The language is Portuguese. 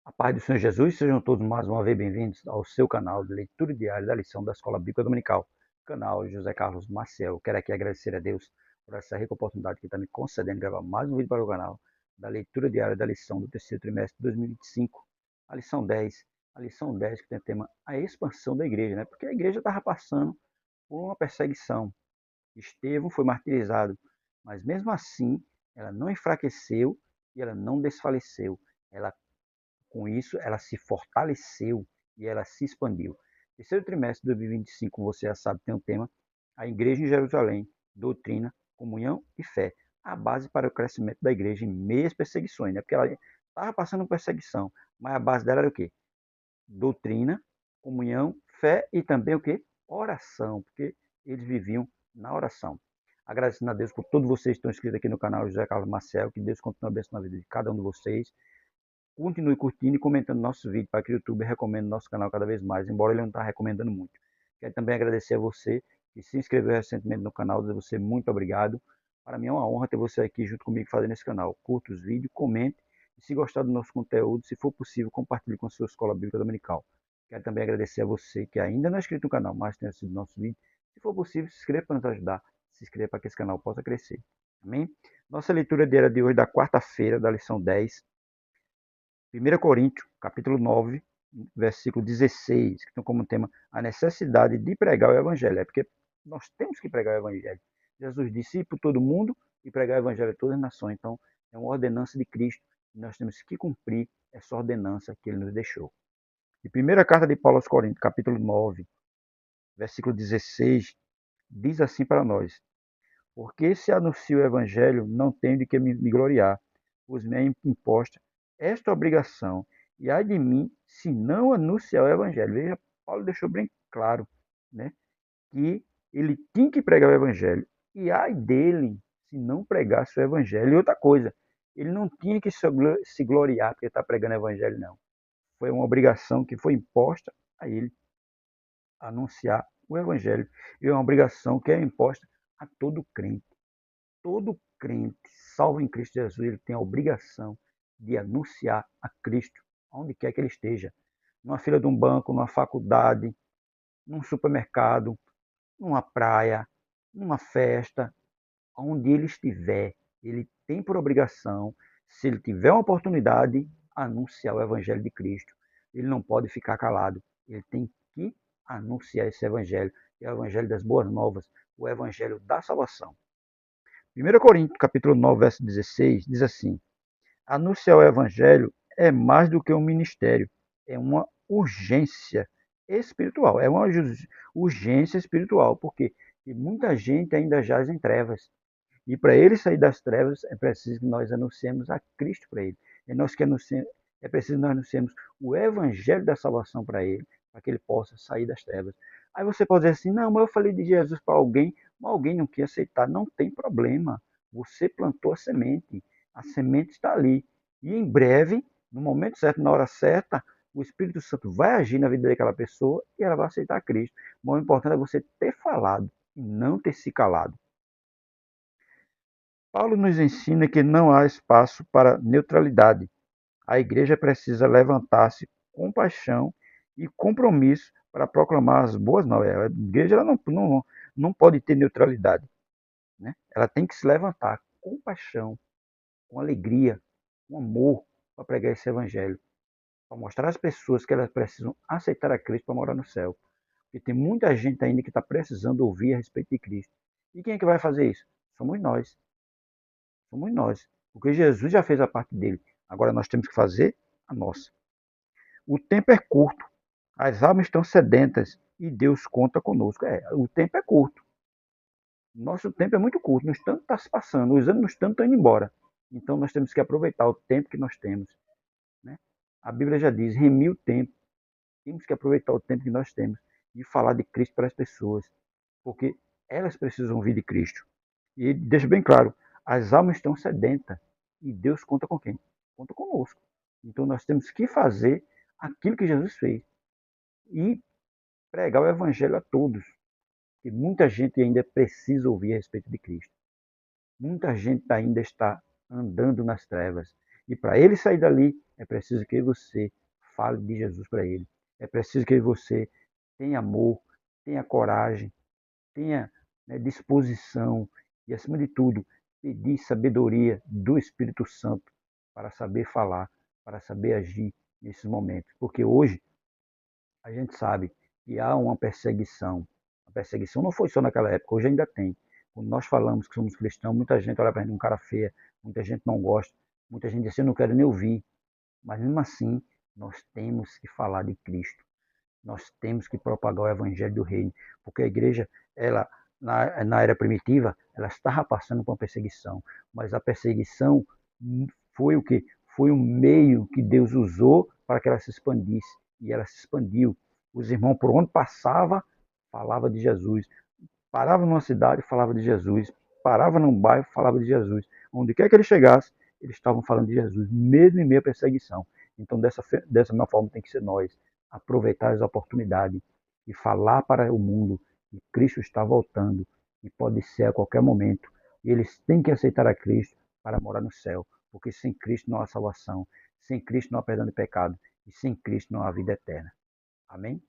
A paz do Senhor Jesus, sejam todos mais uma vez bem-vindos ao seu canal de leitura diária da lição da Escola Bíblica Dominical, canal José Carlos Maciel. Quero aqui agradecer a Deus por essa rica oportunidade que está me concedendo gravar mais um vídeo para o canal da leitura diária da lição do terceiro trimestre de 2025, a lição 10. A lição 10 que tem o tema a expansão da igreja, né? Porque a igreja estava passando por uma perseguição. Estevão foi martirizado, mas mesmo assim ela não enfraqueceu e ela não desfaleceu. Ela Com isso, ela se fortaleceu e ela se expandiu. Terceiro trimestre de 2025, como você já sabe, tem o tema a Igreja em Jerusalém, doutrina, comunhão e fé. A base para o crescimento da igreja em meio às perseguições, né? Porque ela estava passando por perseguição, mas a base dela era o quê? Doutrina, comunhão, fé e também o quê? Oração, porque eles viviam na oração. Agradecendo a Deus por todos vocês que estão inscritos aqui no canal José Carlos Marcel, que Deus continue abençoando a vida de cada um de vocês. Continue curtindo e comentando nossos vídeos para que o YouTube recomende nosso canal cada vez mais, embora ele não está recomendando muito. Quero também agradecer a você que se inscreveu recentemente no canal, dizer você muito obrigado. Para mim é uma honra ter você aqui junto comigo fazendo esse canal. Curta os vídeos, comente e se gostar do nosso conteúdo, se for possível, compartilhe com a sua escola bíblica dominical. Quero também agradecer a você que ainda não é inscrito no canal, mas tem assistido nosso vídeo. Se for possível, se inscreva para nos ajudar. Se inscreva para que esse canal possa crescer. Amém? Nossa leitura diária de hoje, da quarta-feira, da lição 10, 1 Coríntios, capítulo 9, versículo 16, que tem como tema a necessidade de pregar o evangelho. É porque nós temos que pregar o evangelho. Jesus disse: ir por todo mundo e pregar o evangelho a todas as nações. Então, é uma ordenança de Cristo e nós temos que cumprir essa ordenança que ele nos deixou. E primeira carta de Paulo aos Coríntios, capítulo 9, versículo 16, diz assim para nós: porque se anuncio o evangelho, não tenho de que me gloriar, pois me é imposta esta obrigação. E ai de mim, se não anunciar o evangelho. Veja, Paulo deixou bem claro, né, que ele tinha que pregar o evangelho. E ai dele, se não pregasse o evangelho. E outra coisa, ele não tinha que se gloriar porque está pregando o evangelho, não. Foi uma obrigação que foi imposta a ele anunciar o evangelho. E é uma obrigação que é imposta a todo crente. Todo crente salvo em Cristo Jesus, ele tem a obrigação de anunciar a Cristo, onde quer que ele esteja. Numa fila de um banco, numa faculdade, num supermercado, numa praia, numa festa, onde ele estiver, ele tem por obrigação, se ele tiver uma oportunidade, anunciar o Evangelho de Cristo. Ele não pode ficar calado, ele tem que anunciar esse Evangelho, é o Evangelho das boas novas, o Evangelho da salvação. 1 Coríntios, capítulo 9, verso 16, diz assim: anunciar o evangelho é mais do que um ministério, é uma urgência espiritual, é uma urgência espiritual, porque muita gente ainda jaz em trevas. E para ele sair das trevas, é preciso que nós anunciemos a Cristo para ele. É preciso que nós anunciemos o evangelho da salvação para ele, para que ele possa sair das trevas. Aí você pode dizer assim: não, mas eu falei de Jesus para alguém, mas alguém não quer aceitar. Não tem problema. Você plantou a semente está ali. E em breve, no momento certo, na hora certa, o Espírito Santo vai agir na vida daquela pessoa e ela vai aceitar Cristo. O mais importante é você ter falado e não ter se calado. Paulo nos ensina que não há espaço para neutralidade. A igreja precisa levantar-se com paixão e compromisso para proclamar as boas novas. A igreja ela não pode ter neutralidade, né? Ela tem que se levantar com paixão, com alegria, com amor para pregar esse evangelho, para mostrar às pessoas que elas precisam aceitar a Cristo para morar no céu. Porque tem muita gente ainda que está precisando ouvir a respeito de Cristo. E quem é que vai fazer isso? Somos nós. Somos nós. Porque Jesus já fez a parte dele. Agora nós temos que fazer a nossa. O tempo é curto. As almas estão sedentas e Deus conta conosco. O tempo é curto. Nosso tempo é muito curto. No instante está se passando. Os anos no instante estão indo embora. Então nós temos que aproveitar o tempo que nós temos. Né? A Bíblia já diz, remir o tempo. Temos que aproveitar o tempo que nós temos e falar de Cristo para as pessoas. Porque elas precisam ouvir de Cristo. E ele deixa bem claro, as almas estão sedentas e Deus conta com quem? Conta conosco. Então nós temos que fazer aquilo que Jesus fez e pregar o evangelho a todos. E muita gente ainda precisa ouvir a respeito de Cristo. Muita gente ainda está andando nas trevas. E para ele sair dali, é preciso que você fale de Jesus para ele. É preciso que você tenha amor, tenha coragem, tenha, né, disposição e, acima de tudo, pedir sabedoria do Espírito Santo para saber falar, para saber agir nesses momentos. Porque hoje a gente sabe que há uma perseguição. A perseguição não foi só naquela época, hoje ainda tem. Quando nós falamos que somos cristãos, muita gente olha para a gente com cara feia, muita gente não gosta, muita gente diz assim, eu não quero nem ouvir. Mas mesmo assim, nós temos que falar de Cristo. Nós temos que propagar o evangelho do reino, porque a igreja, ela na era primitiva, ela estava passando por uma perseguição, mas a perseguição foi o que? Foi o meio que Deus usou para que ela se expandisse, e ela se expandiu. Os irmãos, por onde passava, falava de Jesus. Parava numa cidade, falava de Jesus. Parava num bairro, falava de Jesus. Onde quer que ele chegasse, eles estavam falando de Jesus, mesmo em meio à perseguição. Então, dessa mesma forma, tem que ser nós. Aproveitar as oportunidades e falar para o mundo que Cristo está voltando e pode ser a qualquer momento. E eles têm que aceitar a Cristo para morar no céu, porque sem Cristo não há salvação, sem Cristo não há perdão de pecado e sem Cristo não há vida eterna. Amém?